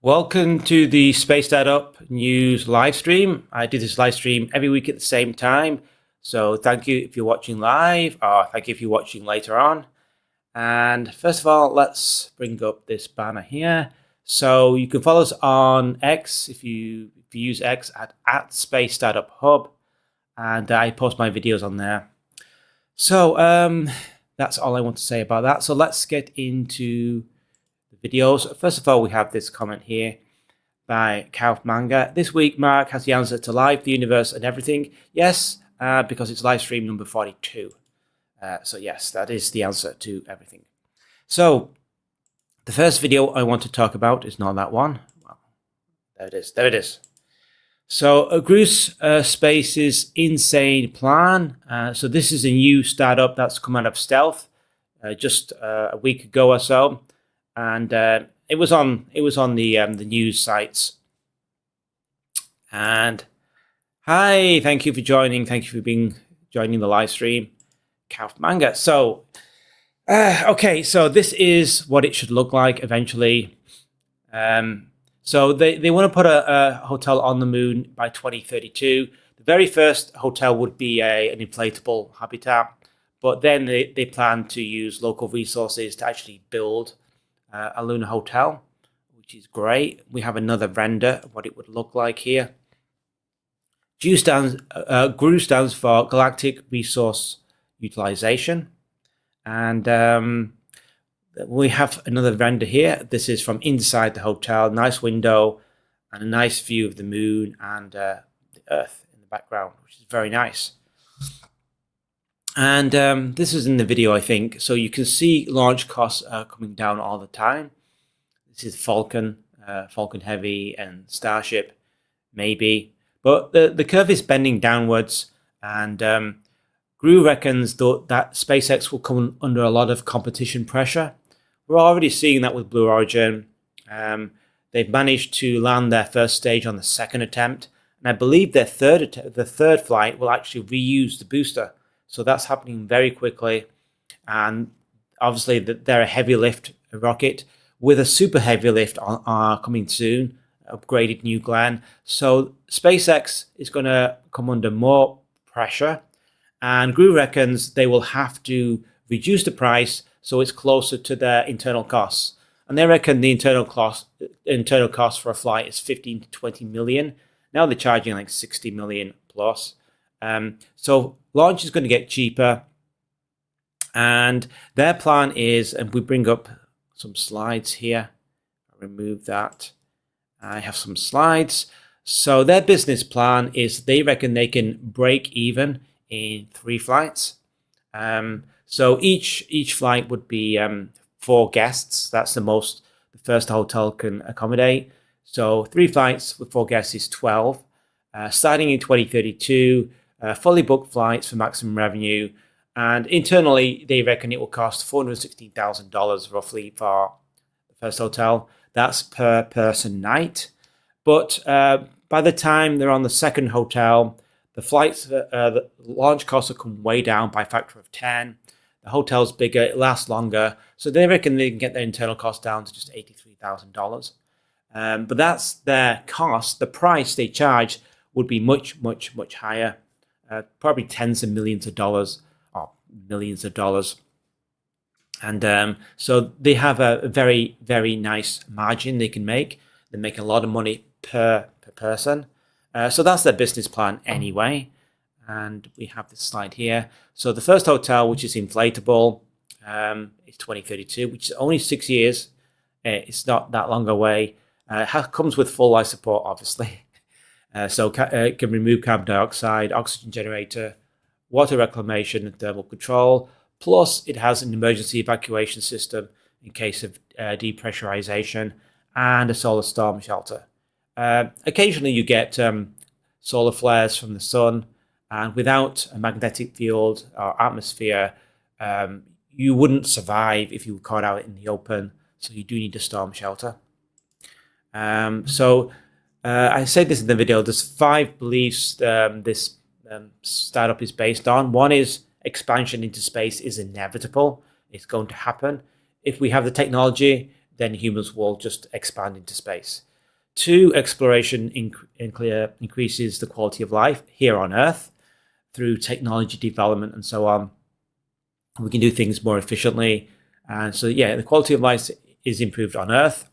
Welcome to the Space Startup News live stream. I do this live stream every week at the same time. So thank you if you're watching live, or thank you if you're watching later on. And first of all, let's bring up this banner here. So you can follow us on X if you use X at Space Startup Hub, and I post my videos on there. So that's all I want to say about that. So let's get into videos. First of all, we have this comment here by Manga. This week, Mark has the answer to life, the universe, and everything. Yes, because it's live stream number 42. So yes, that is the answer to everything. So the first video I want to talk about is not that one. Well, there it is. There it is. So Gru's Space's insane plan. So this is a new startup that's come out of stealth just a week ago or so. And it was on the news sites. And hi, thank you for joining. Thank you for joining the live stream, Manga. So okay, so this is what it should look like eventually. So they want to put a hotel on the moon by 2032. The very first hotel would be an inflatable habitat, but then they plan to use local resources to actually build a lunar hotel, which is great. We have another render of what it would look like here. GRU stands for Galactic Resource Utilization. And we have another render here. This is from inside the hotel. Nice window and a nice view of the moon and the Earth in the background, which is very nice. And this is in the video, I think. So you can see launch costs coming down all the time. This is Falcon, Falcon Heavy, and Starship, maybe. But the curve is bending downwards. And GRU reckons that SpaceX will come under a lot of competition pressure. We're already seeing that with Blue Origin. They've managed to land their first stage on the second attempt. And I believe the third flight will actually reuse the booster. So that's happening very quickly. And obviously they're a heavy lift rocket with a super heavy lift coming soon, upgraded New Glenn. So SpaceX is going to come under more pressure. And GRU reckons they will have to reduce the price so it's closer to their internal costs. And they reckon the internal cost for a flight is 15 to 20 million. Now they're charging like 60 million plus. So launch is going to get cheaper, and their plan is, and we bring up some slides here. I'll remove that. I have some slides. So their business plan is they reckon they can break even in 3 flights. So each flight would be 4 guests. That's the most the first hotel can accommodate. So 3 flights with 4 guests is 12. Starting in 2032. Fully booked flights for maximum revenue, and internally they reckon it will cost $416,000 roughly for the first hotel. That's per person night. But by the time they're on the second hotel, the flights, the launch costs will come way down by a factor of 10. The hotel's bigger, it lasts longer, so they reckon they can get their internal cost down to just $83,000. But that's their cost. The price they charge would be much, much, much higher. Probably tens of millions of dollars or millions of dollars. And so they have a very, very nice margin they can make. They make a lot of money per person. So that's their business plan anyway. And we have this slide here. So the first hotel, which is inflatable, is 2032, which is only 6 years. It's not that long away. Comes with full life support, obviously. So it can remove carbon dioxide, oxygen generator, water reclamation, and thermal control. Plus, it has an emergency evacuation system in case of depressurization and a solar storm shelter. Occasionally, you get solar flares from the sun, and without a magnetic field or atmosphere, you wouldn't survive if you were caught out in the open. So you do need a storm shelter. I said this in the video, there's 5 beliefs this startup is based on. One is expansion into space is inevitable. It's going to happen. If we have the technology, then humans will just expand into space. 2, exploration increases the quality of life here on Earth through technology development and so on. We can do things more efficiently. And so, yeah, the quality of life is improved on Earth.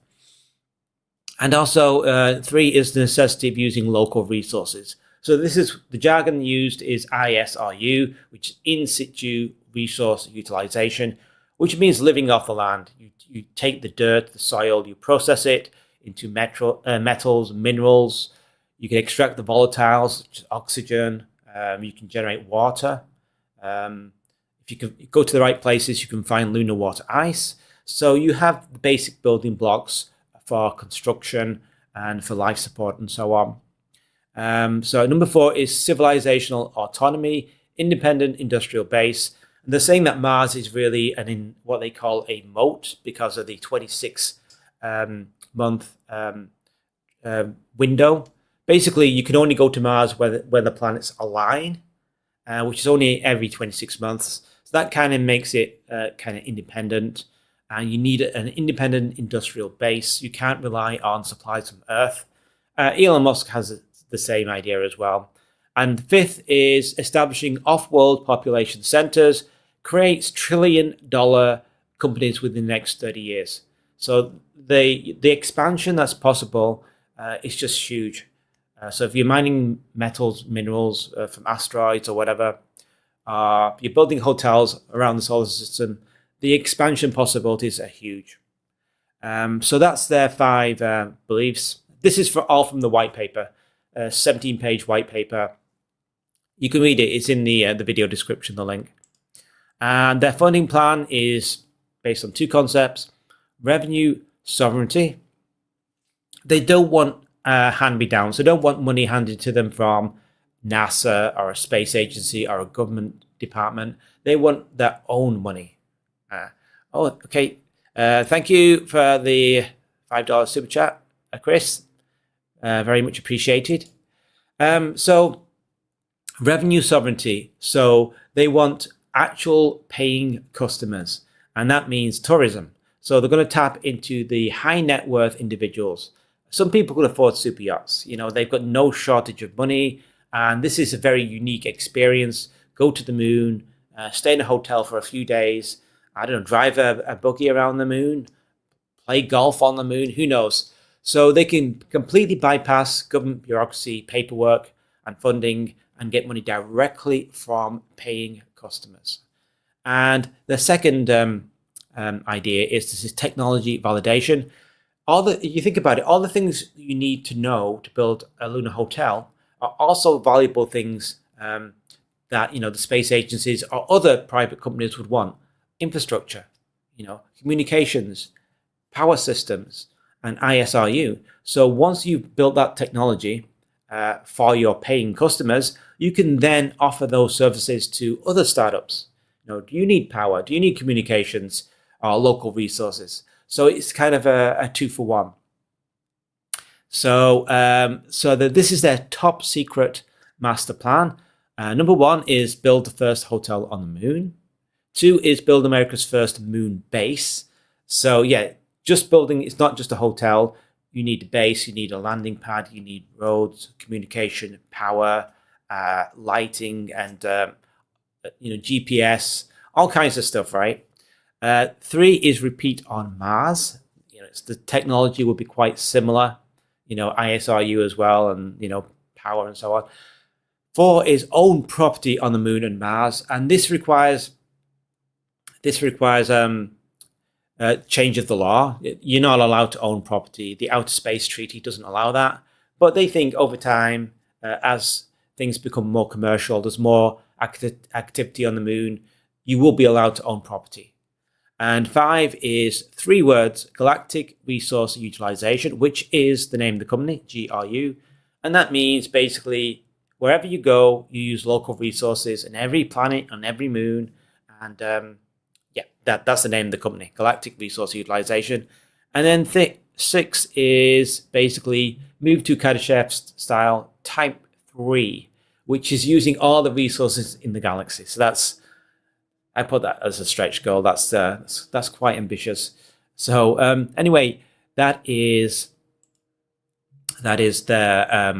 And also, 3 is the necessity of using local resources. So this is the jargon used is ISRU, which is in situ resource utilization, which means living off the land. You take the dirt, the soil, you process it into metals, minerals. You can extract the volatiles, such as oxygen. You can generate water. If you can go to the right places, you can find lunar water ice. So you have the basic building blocks for construction and for life support and so on. So number 4 is civilizational autonomy, independent industrial base. And they're saying that Mars is really in what they call a moat because of the 26 month window. Basically, you can only go to Mars where the planets align, which is only every 26 months. So that kind of makes it kind of independent. And you need an independent industrial base. You can't rely on supplies from Earth. Elon Musk has the same idea as well. And 5th is establishing off-world population centers, creates trillion-dollar companies within the next 30 years. So the expansion that's possible is just huge. So if you're mining metals, minerals from asteroids or whatever, you're building hotels around the solar system, the expansion possibilities are huge. So that's their 5 beliefs. This is all from the white paper, 17-page white paper. You can read it. It's in the video description, the link. And their funding plan is based on 2 concepts: revenue sovereignty. They don't want hand-me-downs. They don't want money handed to them from NASA or a space agency or a government department. They want their own money. Okay. Thank you for the $5 super chat, Chris. Very much appreciated. So revenue sovereignty. So they want actual paying customers, and that means tourism. So they're going to tap into the high net worth individuals. Some people can afford super yachts. They've got no shortage of money, and this is a very unique experience. Go to the moon, stay in a hotel for a few days. I don't know, drive a buggy around the moon, play golf on the moon, who knows? So they can completely bypass government bureaucracy, paperwork, and funding and get money directly from paying customers. And the second idea is this is technology validation. You think about it, all the things you need to know to build a lunar hotel are also valuable things that the space agencies or other private companies would want. Infrastructure, communications, power systems, and ISRU. So once you've built that technology for your paying customers, you can then offer those services to other startups. Do you need power? Do you need communications or local resources? So it's kind of a 2-for-1. So this is their top secret master plan. Number 1 is build the first hotel on the moon. 2 is build America's first moon base. So yeah, just building, it's not just a hotel. You need a base, you need a landing pad, you need roads, communication, power, lighting, and GPS, all kinds of stuff, right? 3 is repeat on Mars. The technology will be quite similar, ISRU as well, and power and so on. 4 is own property on the moon and Mars, and this requires change of the law. You're not allowed to own property. The Outer Space Treaty doesn't allow that. But they think over time, as things become more commercial, there's more activity on the moon, you will be allowed to own property. And 5 is 3 words, galactic resource utilization, which is the name of the company, GRU. And that means basically wherever you go, you use local resources in every planet, on every moon. And that's the name of the company, Galactic Resource Utilization. And then 6 is basically move to Kardashev style type 3, which is using all the resources in the galaxy. So I put that as a stretch goal. That's quite ambitious. So anyway, that is That is their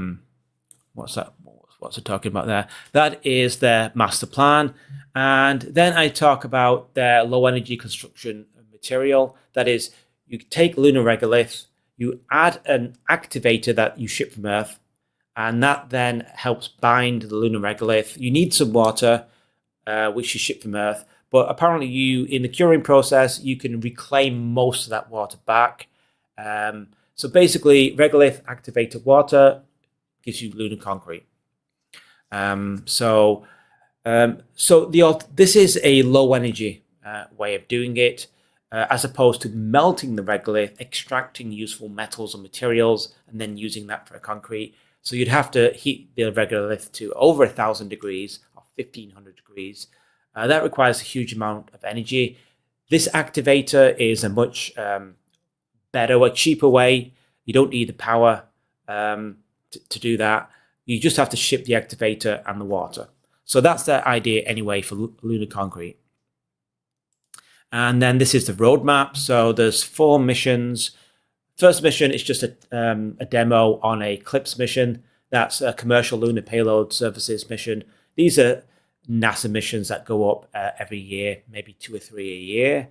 what's that? What's it talking about there? That is their master plan. And then I talk about their low energy construction material. That is, you take lunar regolith, you add an activator that you ship from Earth, and that then helps bind the lunar regolith. You need some water, which you ship from Earth, but apparently in the curing process, you can reclaim most of that water back. So basically, regolith activated water gives you lunar concrete. This is a low energy way of doing it, as opposed to melting the regolith, extracting useful metals or materials, and then using that for a concrete. So you'd have to heat the regolith to over 1,000 degrees or 1,500 degrees. That requires a huge amount of energy. This activator is a much better, a cheaper way. You don't need the power to do that. You just have to ship the activator and the water. So that's the idea anyway for lunar concrete. And then this is the roadmap. So there's 4 missions. First mission is just a demo on a CLIPS mission. That's a commercial lunar payload services mission. These are NASA missions that go up every year, maybe 2 or 3 a year.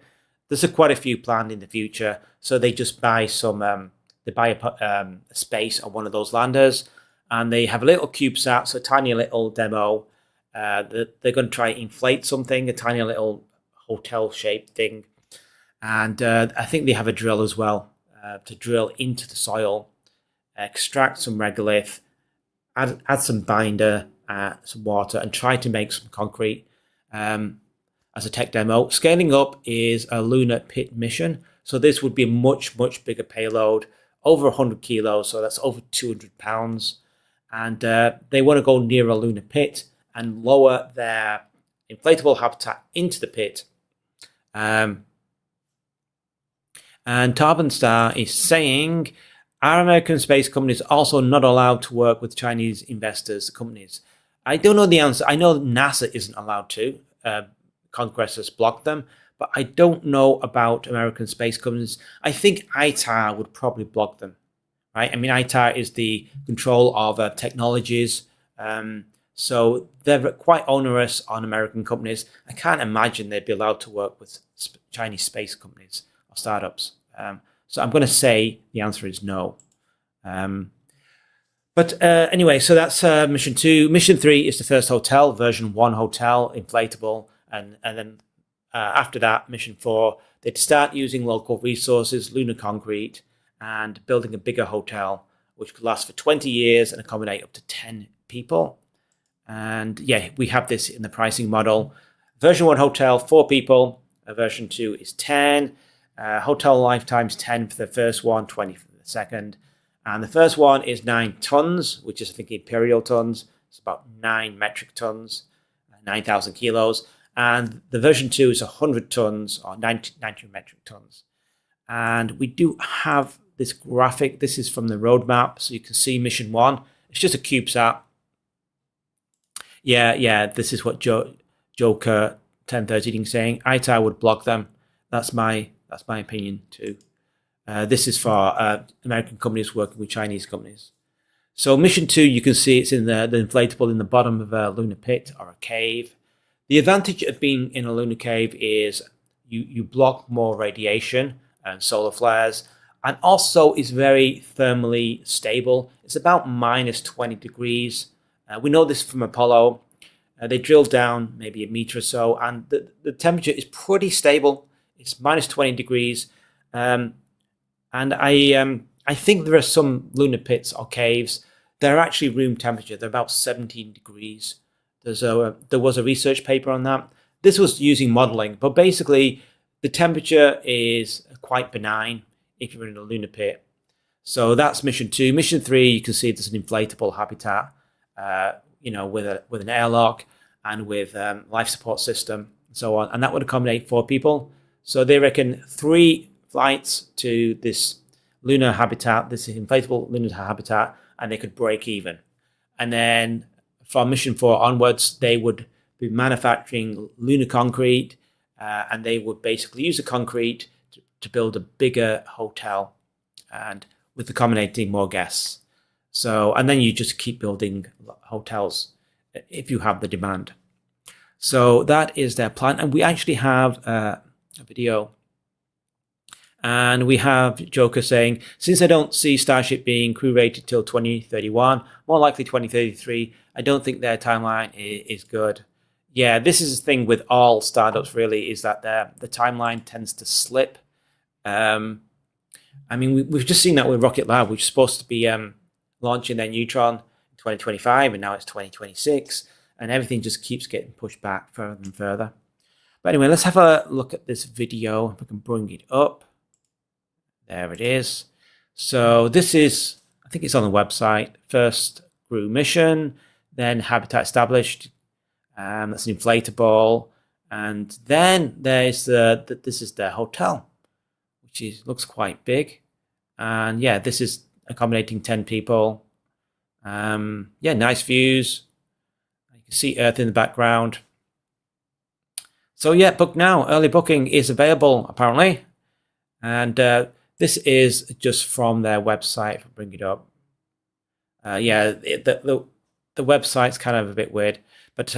There's quite a few planned in the future. So they just buy some, they buy a space on one of those landers, and they have a little CubeSat, so a tiny little demo. They're going to try inflate something, a tiny little hotel-shaped thing. And I think they have a drill as well to drill into the soil, extract some regolith, add some binder, some water, and try to make some concrete as a tech demo. Scaling up is a lunar pit mission. So this would be a much, much bigger payload, over 100 kilos, so that's over 200 pounds. And they want to go near a lunar pit and lower their inflatable habitat into the pit. And Tarban Star is saying, are American space companies also not allowed to work with Chinese investors, companies? I don't know the answer. I know NASA isn't allowed to. Congress has blocked them. But I don't know about American space companies. I think ITAR would probably block them, right? I mean, ITAR is the control of technologies. So they're quite onerous on American companies. I can't imagine they'd be allowed to work with Chinese space companies or startups. So I'm going to say the answer is no. Anyway, so that's mission 2. Mission 3 is the first hotel, version 1 hotel, inflatable. And then after that, mission 4, they'd start using local resources, lunar concrete, and building a bigger hotel, which could last for 20 years and accommodate up to 10 people. And yeah, we have this in the pricing model. Version 1 hotel, 4 people. Version 2 is 10. Hotel lifetime's 10 for the first one, 20 for the second. And the first one is 9 tons, which is, I think, imperial tons. It's about 9 metric tons, 9,000 kilos. And the version 2 is 100 tons or 90 metric tons. And we do have this graphic. This is from the roadmap. So you can see mission 1. It's just a CubeSat. Yeah, this is what Joker 1013 is saying. ITAR would block them. That's my opinion too. This is for American companies working with Chinese companies. So mission 2, you can see it's in the inflatable in the bottom of a lunar pit or a cave. The advantage of being in a lunar cave is you block more radiation and solar flares, and also is very thermally stable. It's about minus 20 degrees. We know this from Apollo. They drilled down maybe a meter or so, and the temperature is pretty stable. It's minus 20 degrees. And I think there are some lunar pits or caves. They're actually room temperature. They're about 17 degrees. There was a research paper on that. This was using modeling, but basically the temperature is quite benign if you're in a lunar pit. So that's mission 2. Mission 3, you can see there's an inflatable habitat, with an airlock and with life support system and so on, and that would accommodate 4 people. So they reckon 3 flights to this lunar habitat, this inflatable lunar habitat, and they could break even. And then from mission 4 onwards, they would be manufacturing lunar concrete, and they would basically use the concrete to build a bigger hotel and with accommodating more guests. So, and then you just keep building hotels if you have the demand. So that is their plan. And we actually have a video. And we have Joker saying, since I don't see Starship being crew rated till 2031, more likely 2033, I don't think their timeline is good. Yeah, this is the thing with all startups, really, is that the timeline tends to slip. I mean, we've just seen that with Rocket Lab, which is supposed to be launching their Neutron in 2025, and now it's 2026, and everything just keeps getting pushed back further and further. But anyway, let's have a look at this video. If we can bring it up. There it is. So this is, I think it's on the website, first crew mission, then habitat established. That's an inflatable. And then there's this is the hotel, which looks quite big. And yeah, this is accommodating 10 people. Yeah, nice views. You can see Earth in the background. So yeah, book now. Early booking is available, apparently. And this is just from their website. If I bring it up. Yeah, the website's kind of a bit weird. But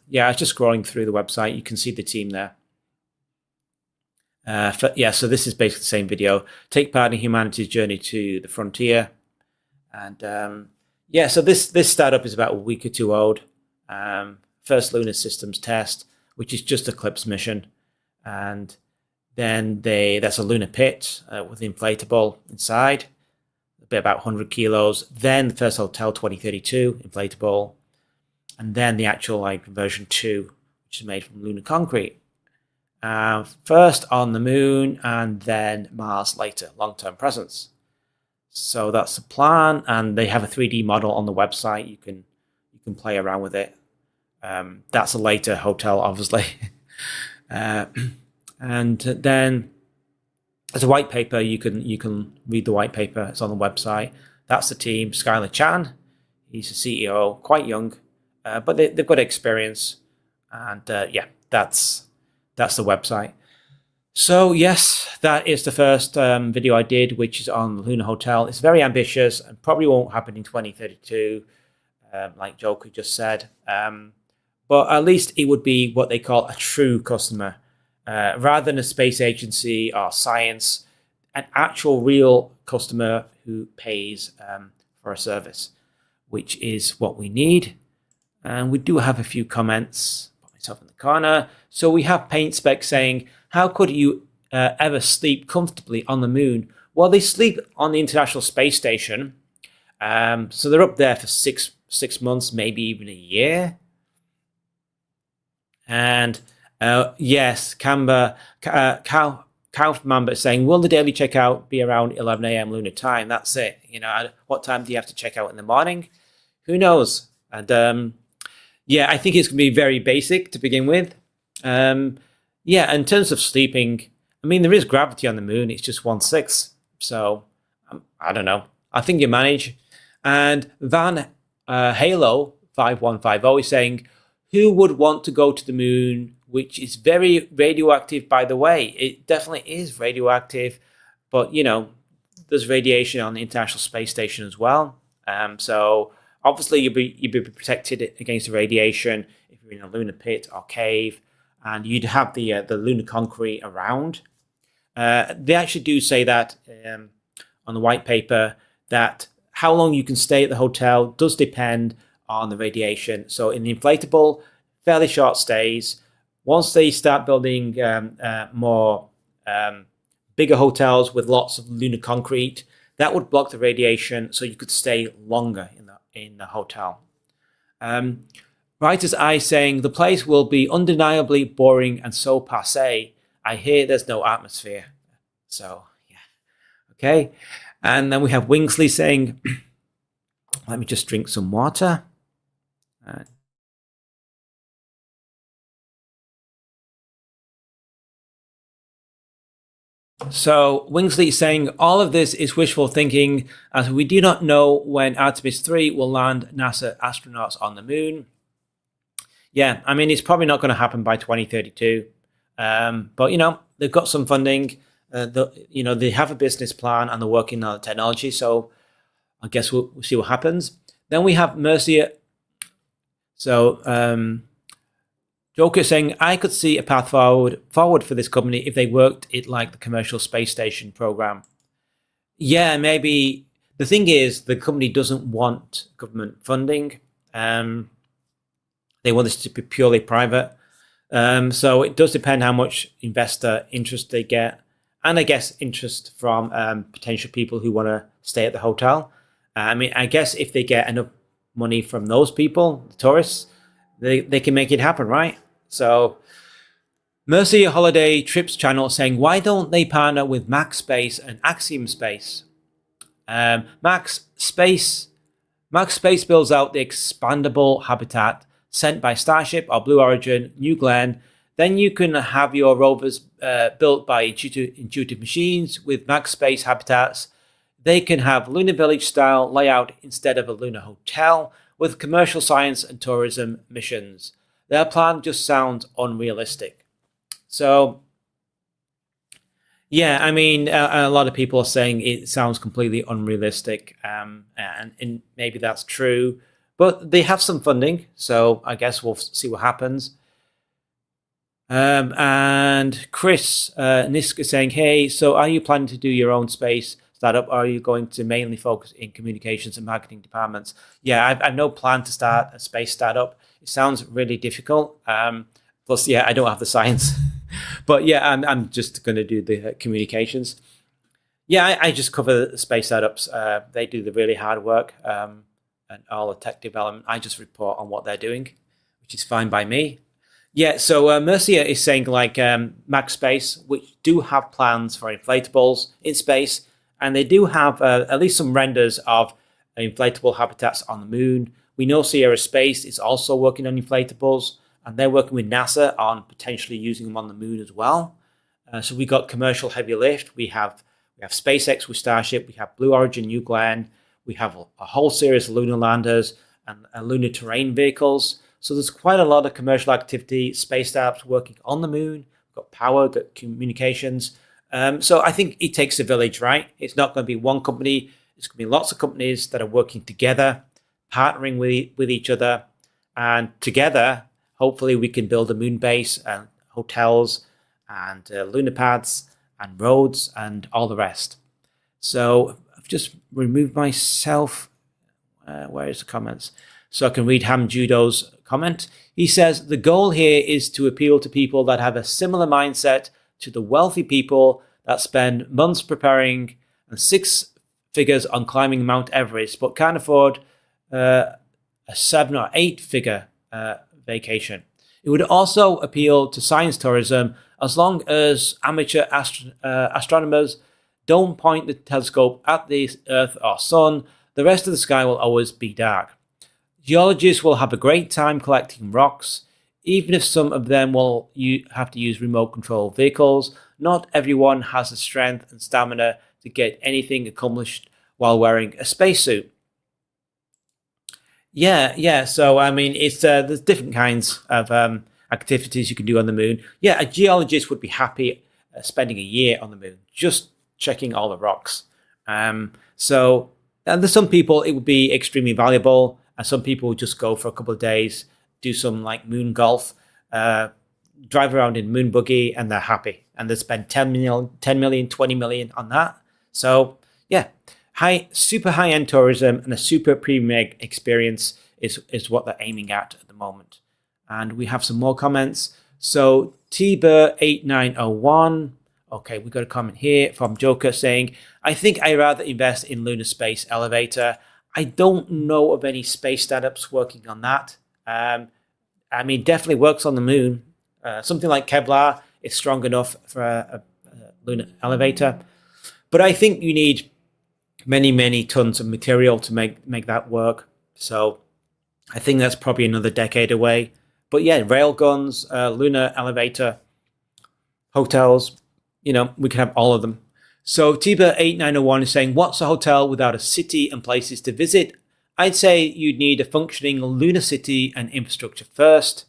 yeah, I was just scrolling through the website. You can see the team there. Yeah, so this is basically the same video. Take part in humanity's journey to the frontier. And yeah, so this startup is about a week or two old. First lunar systems test, which is just a CLIPS mission. And then that's a lunar pit with inflatable inside, about 100 kilos. Then the first hotel, 2032, inflatable. And then the actual version 2, which is made from lunar concrete. First on the moon and then Mars later, long-term presence. So that's the plan, and they have a 3D model on the website. You can play around with it. That's a later hotel, obviously. And then there's a white paper. You can read the white paper. It's on the website. That's the team. Skylar Chan, he's a CEO, quite young, but they've got experience. And yeah, that's the website. So yes, that is the first video I did, which is on the Lunar Hotel. It's very ambitious and probably won't happen in 2032, like Joker just said. But at least it would be what they call a true customer. Rather than a space agency or science, an actual real customer who pays for a service, which is what we need. And we do have a few comments. Put myself in the corner. So we have Paint Spec saying, how could you ever sleep comfortably on the moon? Well, they sleep on the International Space Station. So they're up there for six months, maybe even a year. And yes, Kaufmamba is saying, will the daily checkout be around 11 a.m. lunar time? That's it. What time do you have to check out in the morning? Who knows? And yeah, I think it's going to be very basic to begin with. Yeah, in terms of sleeping, I mean, there is gravity on the moon. It's just 1/6. So I don't know. I think you manage. And Van Halo 5150 is saying, who would want to go to the moon, which is very radioactive, by the way? It definitely is radioactive, but there's radiation on the International Space Station as well. So obviously you'd be protected against the radiation if you're in a lunar pit or cave, and you'd have the lunar concrete around. They actually do say that on the white paper that how long you can stay at the hotel does depend on the radiation. So in the inflatable, fairly short stays. Once they start building more bigger hotels with lots of lunar concrete, that would block the radiation, so you could stay longer in the hotel. Writer's Eye saying the place will be undeniably boring and so passé. I hear there's no atmosphere. So yeah, okay. And then we have Wingsley saying, let me just drink some water. So Wingsley is saying all of this is wishful thinking, as we do not know when Artemis 3 will land NASA astronauts on the moon. Yeah, I mean, it's probably not going to happen by 2032. But, they've got some funding. They have a business plan and they're working on the technology. So I guess we'll see what happens. Then we have Mercia. So Joker saying, I could see a path forward for this company if they worked it like the commercial space station program. Yeah, maybe. The thing is, the company doesn't want government funding. They want this to be purely private. So it does depend how much investor interest they get. And I guess interest from potential people who want to stay at the hotel. I mean, I guess if they get enough money from those people, the tourists, they can make it happen, right? So Mercy Holiday Trips channel saying, why don't they partner with Max Space and Axiom Space? Max Space builds out the expandable habitat sent by Starship or Blue Origin, New Glenn. Then you can have your rovers built by intuitive machines with Max Space habitats. They can have lunar village style layout instead of a lunar hotel with commercial science and tourism missions. Their plan just sounds unrealistic. So, yeah, I mean, a lot of people are saying it sounds completely unrealistic, and maybe that's true. But they have some funding, so I guess we'll see what happens. And Chris Nisk is saying, hey, so are you planning to do your own space startup, or are you going to mainly focus in communications and marketing departments? Yeah, I've no plan to start a space startup. It sounds really difficult. Plus, yeah, I don't have the science. But yeah, I'm just going to do the communications. Yeah, I just cover the space startups. They do the really hard work and all the tech development. I just report on what they're doing, which is fine by me. Yeah, so Mercia is saying like Max Space, which do have plans for inflatables in space, and they do have at least some renders of inflatable habitats on the moon. We know Sierra Space is also working on inflatables, and they're working with NASA on potentially using them on the moon as well. So we got commercial heavy lift. We have SpaceX with Starship. We have Blue Origin, New Glenn. We have a whole series of lunar landers and lunar terrain vehicles. So there's quite a lot of commercial activity, space startups working on the moon. We've got power, got communications. So I think it takes a village, right? It's not going to be one company. It's going to be lots of companies that are working together, partnering with each other. And together, hopefully we can build a moon base and hotels and lunar pads and roads and all the rest. So I've just removed myself. Where is the comments? So I can read Ham Judo's comment. He says, the goal here is to appeal to people that have a similar mindset to the wealthy people that spend months preparing and 6 figures on climbing Mount Everest, but can't afford a 7 or 8 figure vacation. It would also appeal to science tourism as long as amateur astronomers don't point the telescope at the Earth or Sun. The rest of the sky will always be dark. Geologists will have a great time collecting rocks, even if some of them will have to use remote control vehicles. Not everyone has the strength and stamina to get anything accomplished while wearing a spacesuit. Yeah. So I mean, it's there's different kinds of activities you can do on the moon. Yeah, a geologist would be happy spending a year on the moon, just checking all the rocks. So there's some people it would be extremely valuable, and some people would just go for a couple of days, do some like moon golf, drive around in moon buggy, and they're happy. And they spend 10 million, 20 million on that. So yeah, super high-end tourism and a super premium experience is what they're aiming at the moment. And we have some more comments. So Tber8901, okay, we got a comment here from Joker saying, I think I'd rather invest in Lunar Space Elevator. I don't know of any space startups working on that. I mean, definitely works on the moon. Something like Kevlar is strong enough for a lunar elevator. But I think you need many, many tons of material to make that work. So I think that's probably another decade away. But yeah, railguns, lunar elevator, hotels, we can have all of them. So Tiba8901 is saying, what's a hotel without a city and places to visit? I'd say you'd need a functioning lunar city and infrastructure first.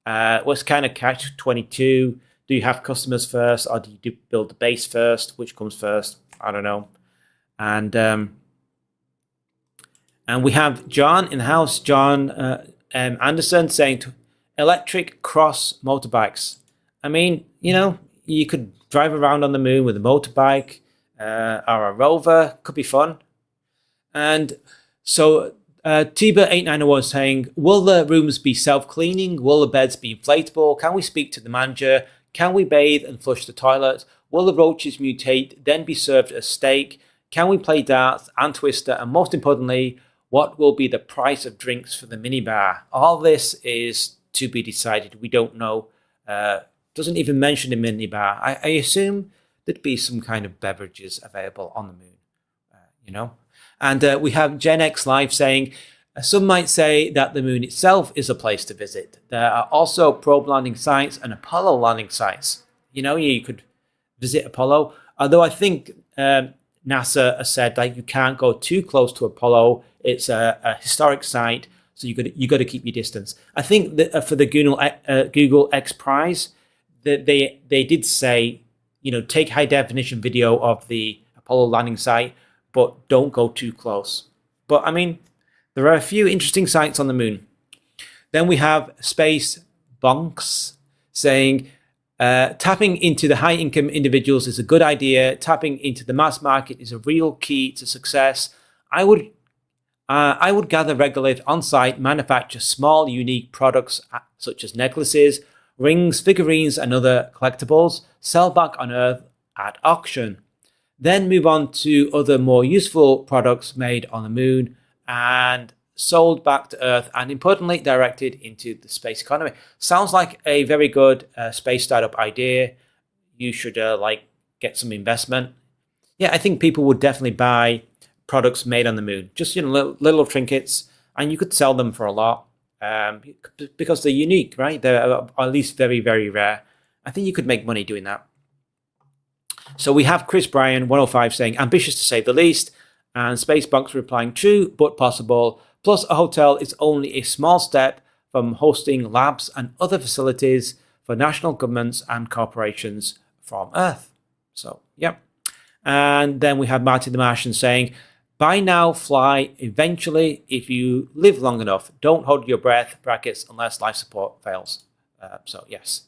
What's kind of catch-22? Do you have customers first, or do you build the base first? Which comes first? I don't know. And And we have John in the house, John Anderson, saying electric cross motorbikes. I mean, you know, you could drive around on the moon with a motorbike or a rover. Could be fun. And so Tiba8901 saying, will the rooms be self-cleaning? Will the beds be inflatable? Can we speak to the manager? Can we bathe and flush the toilet? Will the roaches mutate, then be served as steak? Can we play darts and Twister? And most importantly, what will be the price of drinks for the minibar? All this is to be decided. We don't know. Doesn't even mention the minibar. I assume there'd be some kind of beverages available on the moon, you know. And we have Gen X Live saying, some might say that the moon itself is a place to visit. There are also probe landing sites and Apollo landing sites. You know, you could visit Apollo, although I think NASA has said that you can't go too close to Apollo. It's a historic site, so you got to keep your distance. I think that for the Google X Prize, that they did say, you know, take high definition video of the Apollo landing site, but don't go too close. But I mean, there are a few interesting sites on the moon. Then we have Space Bonks saying, tapping into the high-income individuals is a good idea. Tapping into the mass market is a real key to success. I would gather regulate on-site, manufacture small, unique products such as necklaces, rings, figurines, and other collectibles, sell back on Earth at auction. Then move on to other more useful products made on the moon and sold back to Earth, and importantly, directed into the space economy. Sounds like a very good space startup idea. You should get some investment. Yeah, I think people would definitely buy products made on the moon. Just, you know, little trinkets, and you could sell them for a lot because they're unique, right? They're at least very, very rare. I think you could make money doing that. So we have Chris Bryan 105 saying, ambitious to say the least, and Spacebox replying, true but possible. Plus, a hotel is only a small step from hosting labs and other facilities for national governments and corporations from Earth. So, yeah. And then we have Martin the Martian saying, buy now, fly eventually if you live long enough. Don't hold your breath, brackets, unless life support fails. So, yes.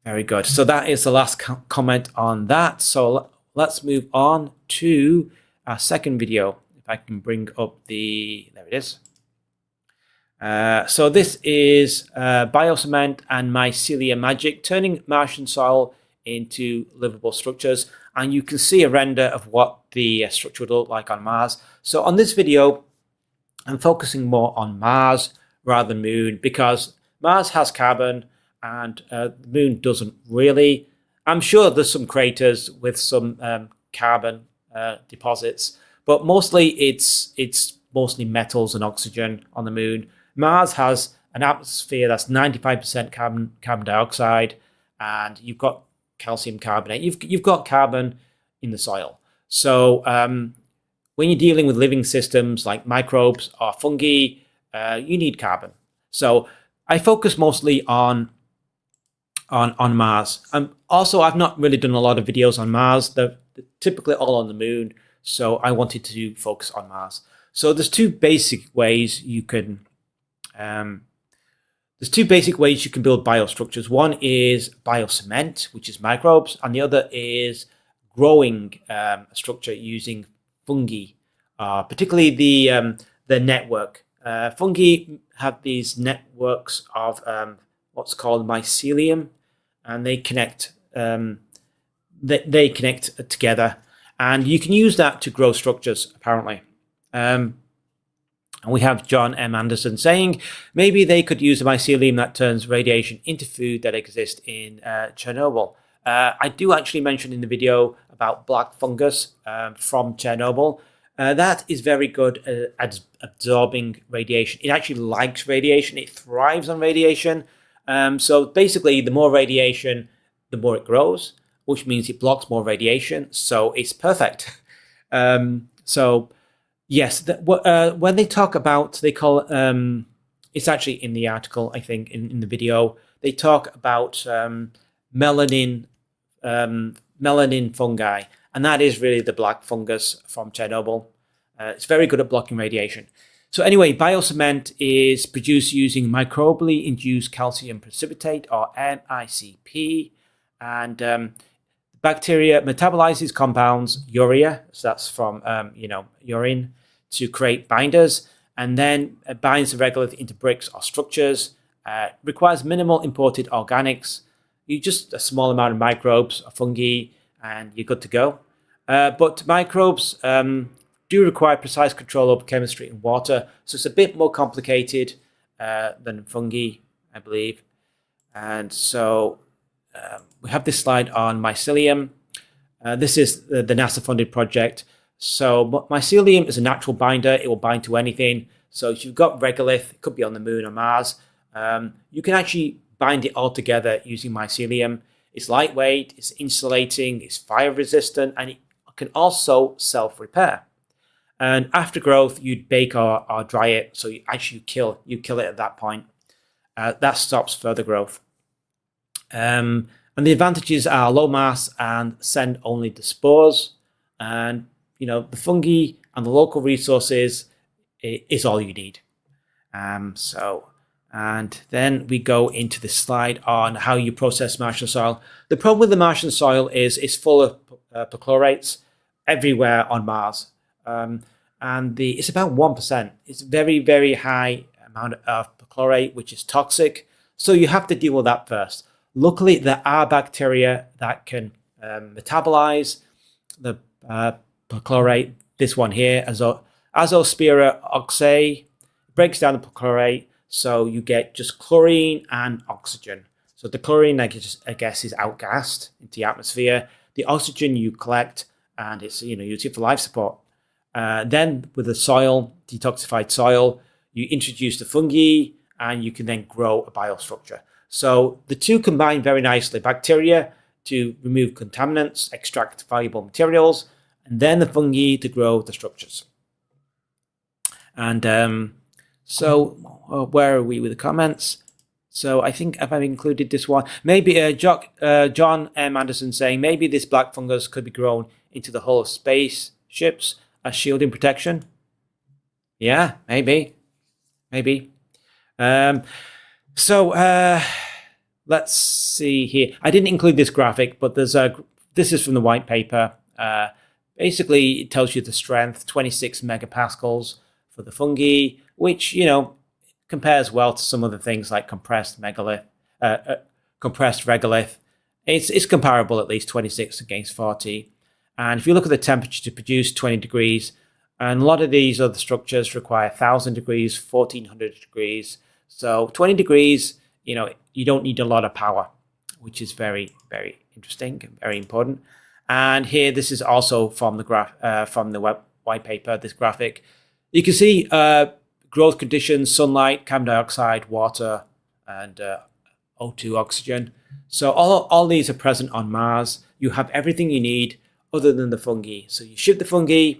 Very good. So that is the last comment on that. So let's move on to our second video. If I can bring up there it is. So this is biocement and mycelia magic, turning Martian soil into livable structures. And you can see a render of what the structure would look like on Mars. So on this video, I'm focusing more on Mars rather than Moon, because Mars has carbon and the Moon doesn't really. I'm sure there's some craters with some carbon deposits, but mostly it's mostly metals and oxygen on the Moon. Mars has an atmosphere that's 95% carbon dioxide, and you've got calcium carbonate. You've got carbon in the soil. So when you're dealing with living systems like microbes or fungi, you need carbon. So I focus mostly on Mars. Also, I've not really done a lot of videos on Mars. They're typically all on the Moon, so I wanted to focus on Mars. So there's two basic ways you can build biostructures. One is biocement, which is microbes, and the other is growing a structure using fungi, particularly the network. Fungi have these networks of what's called mycelium, and they connect together, and you can use that to grow structures, apparently. And we have John M. Anderson saying, maybe they could use a mycelium that turns radiation into food that exists in Chernobyl. I do actually mention in the video about black fungus from Chernobyl. That is very good at absorbing radiation. It actually likes radiation. It thrives on radiation. So basically, the more radiation, the more it grows, which means it blocks more radiation. So it's perfect. So yes, when they talk about, they call it's actually in the article, I think, in the video, they talk about melanin fungi, and that is really the black fungus from Chernobyl. It's very good at blocking radiation. So anyway, biocement is produced using microbially induced calcium precipitate, or MICP, and bacteria metabolizes compounds, urea, so that's from urine, to create binders, and then binds the regolith into bricks or structures. Requires minimal imported organics. You just a small amount of microbes or fungi, and you're good to go. But microbes do require precise control over chemistry and water, so it's a bit more complicated than fungi, I believe. And so we have this slide on mycelium. This is the NASA-funded project. So mycelium is a natural binder. It will bind to anything. So if you've got regolith, it could be on the moon or Mars, you can actually bind it all together using mycelium. It's lightweight, it's insulating, it's fire resistant, and it can also self-repair. And after growth, you'd bake or dry it, so you actually kill it at that point. That stops further growth. And the advantages are low mass and send only the spores. And the fungi and the local resources is all you need. And then we go into the slide on how you process Martian soil. The problem with the Martian soil is it's full of perchlorates everywhere on Mars. And it's about 1%. It's very, very high amount of perchlorate, which is toxic. So you have to deal with that first. Luckily, there are bacteria that can metabolize the perchlorate. This one here, Azospira oxae, breaks down the perchlorate, so you get just chlorine and oxygen. So the chlorine, I guess, is outgassed into the atmosphere. The oxygen you collect, and it's used it for life support. Then with the soil, detoxified soil, you introduce the fungi, and you can then grow a biostructure. So the two combine very nicely. Bacteria to remove contaminants, extract valuable materials, and then the fungi to grow the structures. And so where are we with the comments? So I think I've included this one. Maybe John M. Anderson saying maybe this black fungus could be grown into the hull of spaceships as shielding protection. Yeah, maybe. Let's see here. I didn't include this graphic, but this is from the white paper. Basically, it tells you the strength, 26 megapascals for the fungi, which compares well to some other things like compressed regolith. It's comparable, at least 26 against 40. And if you look at the temperature to produce 20 degrees, and a lot of these other structures require 1,000 degrees, 1,400 degrees. So 20 degrees, you don't need a lot of power, which is very, very interesting and very important. And here, this is also from the white paper, this graphic. You can see growth conditions, sunlight, carbon dioxide, water, and O2 oxygen. So all these are present on Mars. You have everything you need other than the fungi. So you ship the fungi,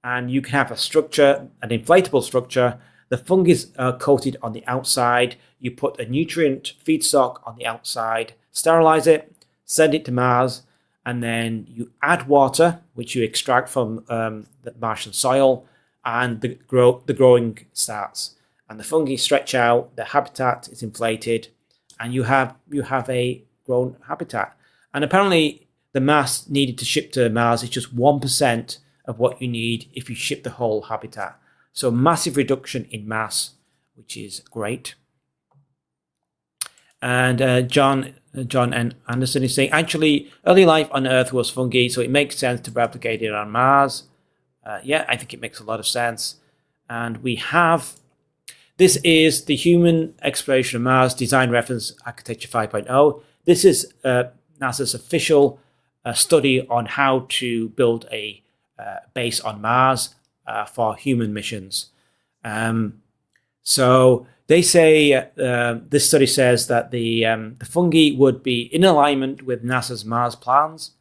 and you can have a structure, an inflatable structure. The fungi are coated on the outside. You put a nutrient feedstock on the outside, sterilize it, send it to Mars, and then you add water, which you extract from the Martian soil, and the growing starts. And the fungi stretch out, the habitat is inflated, and you have a grown habitat. And apparently the mass needed to ship to Mars is just 1% of what you need if you ship the whole habitat. So massive reduction in mass, which is great. And John N. Anderson is saying, actually, early life on Earth was fungi, so it makes sense to replicate it on Mars. Yeah, I think it makes a lot of sense. And we have, this is the Human Exploration of Mars Design Reference Architecture 5.0. This is NASA's official study on how to build a base on Mars for human missions. So they say, this study says that the fungi would be in alignment with NASA's Mars plans,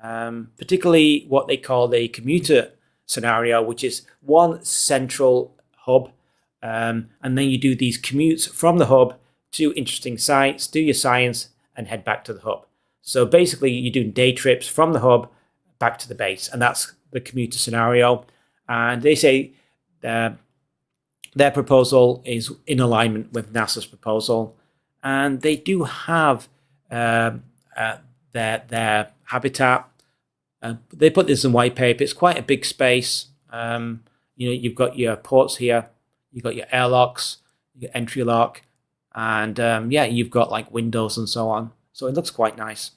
particularly what they call the commuter scenario, which is one central hub, and then you do these commutes from the hub to interesting sites, do your science, and head back to the hub. So basically, you're doing day trips from the hub back to the base, and that's the commuter scenario. And they say their proposal is in alignment with NASA's proposal, and they do have their habitat. They put this in white paper. It's quite a big space. You've got your ports here, you've got your airlocks, your entry lock, and you've got like windows and so on. So it looks quite nice.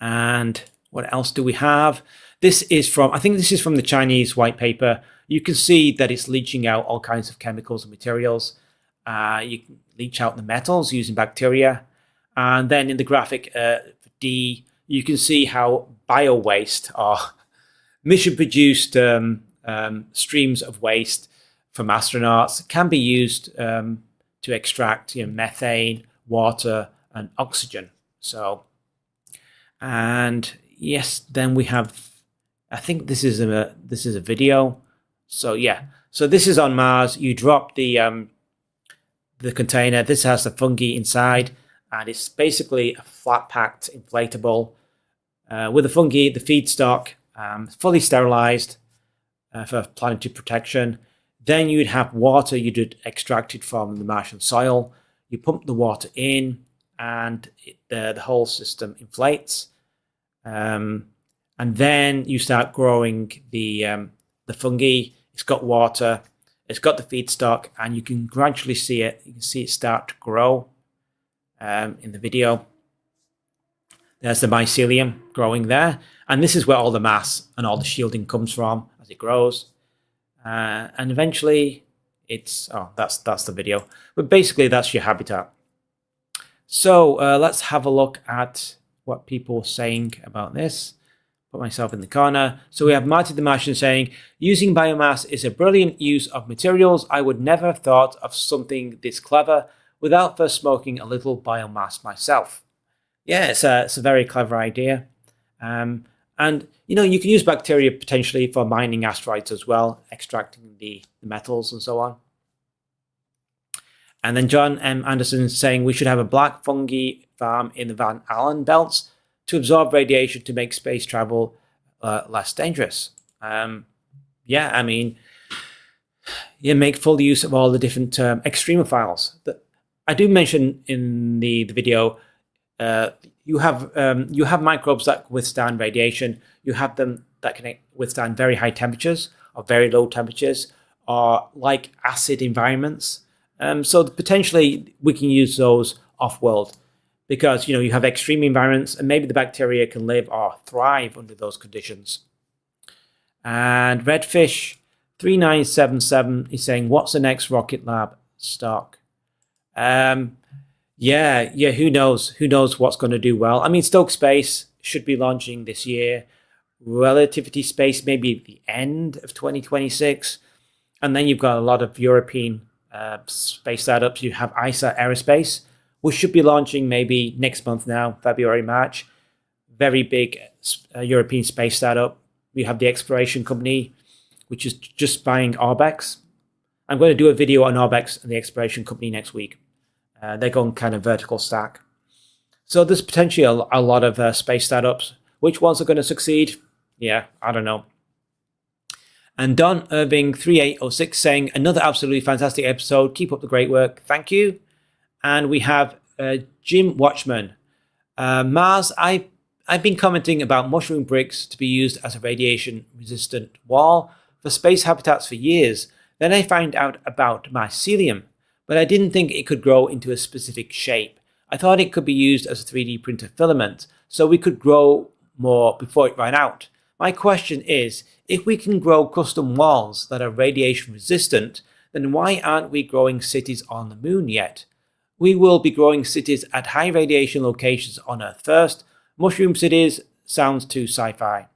And what else do we have? I think this is from the Chinese white paper. You can see that it's leaching out all kinds of chemicals and materials. You can leach out the metals using bacteria. And then in the graphic D, you can see how bio-waste or mission-produced streams of waste from astronauts can be used to extract methane, water, and oxygen. So, and yes, then we have, I think this is a video. So yeah, so this is on Mars. You drop the container. This has the fungi inside, and it's basically a flat-packed inflatable with the fungi, the feedstock, fully sterilized for planetary protection. Then you'd have water you'd extract it from the Martian soil. You pump the water in, and the whole system inflates. And then you start growing the fungi. It's got water, it's got the feedstock, and you can gradually see it. You can see it start to grow in the video. There's the mycelium growing there, and this is where all the mass and all the shielding comes from as it grows. And eventually, that's the video. But basically, that's your habitat. So let's have a look at what people are saying about this. Put myself in the corner. So we have Marty the Martian saying, using biomass is a brilliant use of materials. I would never have thought of something this clever without first smoking a little biomass myself. Yeah, it's a very clever idea. And you can use bacteria potentially for mining asteroids as well, extracting the metals and so on. And then John M. Anderson is saying we should have a black fungi farm in the Van Allen belts to absorb radiation to make space travel less dangerous. Make full use of all the different extremophiles. I do mention in the video, you have microbes that withstand radiation. You have them that can withstand very high temperatures or very low temperatures, or like acid environments. So potentially we can use those off-world, because you have extreme environments, and maybe the bacteria can live or thrive under those conditions. And Redfish 3977 is saying, what's the next Rocket Lab stock? Who knows? Who knows what's going to do well? I mean, Stoke Space should be launching this year. Relativity Space maybe at the end of 2026. And then you've got a lot of European space startups. You have ISA Aerospace, which should be launching maybe next month now, February, March. Very big European space startup. We have the Exploration Company, which is just buying Orbex. I'm going to do a video on Orbex and the Exploration Company next week. They're going kind of vertical stack. So there's potentially a lot of space startups. Which ones are going to succeed? Yeah, I don't know. And Don Irving 3806 saying, another absolutely fantastic episode. Keep up the great work. Thank you. And we have Jim Watchman. Mars, I've been commenting about mushroom bricks to be used as a radiation-resistant wall for space habitats for years. Then I found out about mycelium, but I didn't think it could grow into a specific shape. I thought it could be used as a 3D printer filament, so we could grow more before it ran out. My question is, if we can grow custom walls that are radiation resistant, then why aren't we growing cities on the moon yet? We will be growing cities at high radiation locations on Earth first. Mushroom cities sounds too sci-fi.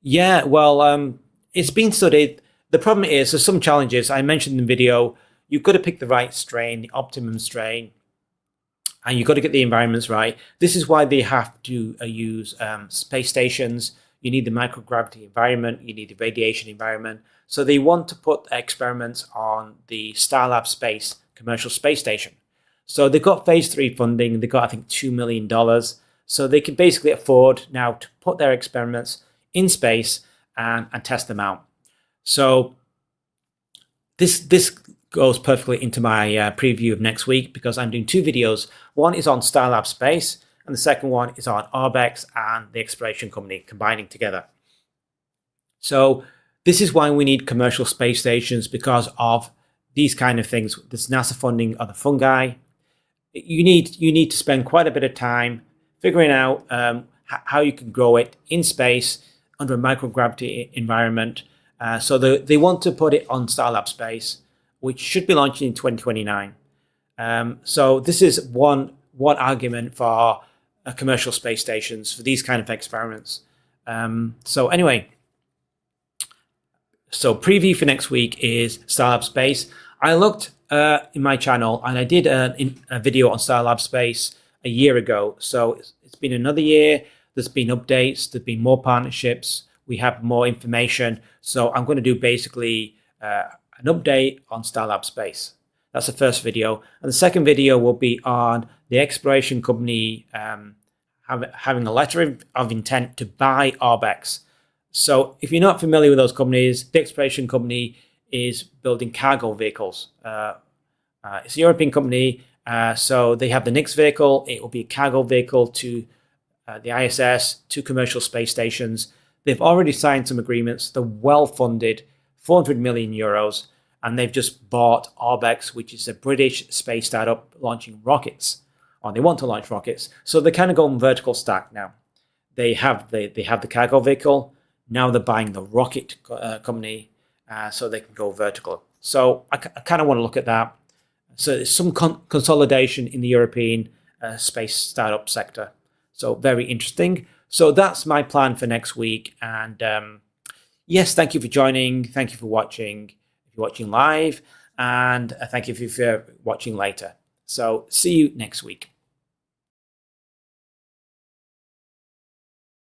Yeah, well, it's been studied. The problem is there's some challenges. I mentioned in the video, you've got to pick the right strain, the optimum strain, and you've got to get the environments right. This is why they have to use space stations. You need the microgravity environment, you need the radiation environment. So they want to put experiments on the Starlab Space commercial space station. So they've got phase 3 funding. They've got, I think, $2 million. So they can basically afford now to put their experiments in space and test them out. So this goes perfectly into my preview of next week, because I'm doing 2 videos. One is on Starlab Space, and the second one is on Arbex and the exploration company combining together. So this is why we need commercial space stations, because of these kind of things. This NASA funding of the fungi. You need to spend quite a bit of time figuring out how you can grow it in space under a microgravity environment. So they want to put it on Starlab Space, which should be launching in 2029. So this is one argument for commercial space stations for these kind of experiments. So anyway, so preview for next week is Starlab Space. I looked in my channel, and I did a video on Starlab Space a year ago. So it's been another year. There's been updates. There's been more partnerships. We have more information. So I'm going to do basically an update on Starlab Space. That's the first video. And the second video will be on the exploration company having a letter of intent to buy Arbex. So if you're not familiar with those companies, the exploration company is building cargo vehicles. It's a European company, so they have the Nix vehicle. It will be a cargo vehicle to the ISS, to commercial space stations. They've already signed some agreements. They're well-funded, 400 million euros, and they've just bought Arbex, which is a British space startup launching rockets, or they want to launch rockets. So they're kind of going vertical stack now. They have the cargo vehicle. Now they're buying the rocket company, so they can go vertical. So I kind of want to look at that. So there's some consolidation in the European space startup sector. So very interesting. So that's my plan for next week. And yes, thank you for joining. Thank you for watching. If you're watching live, and thank you if you're watching later. So see you next week.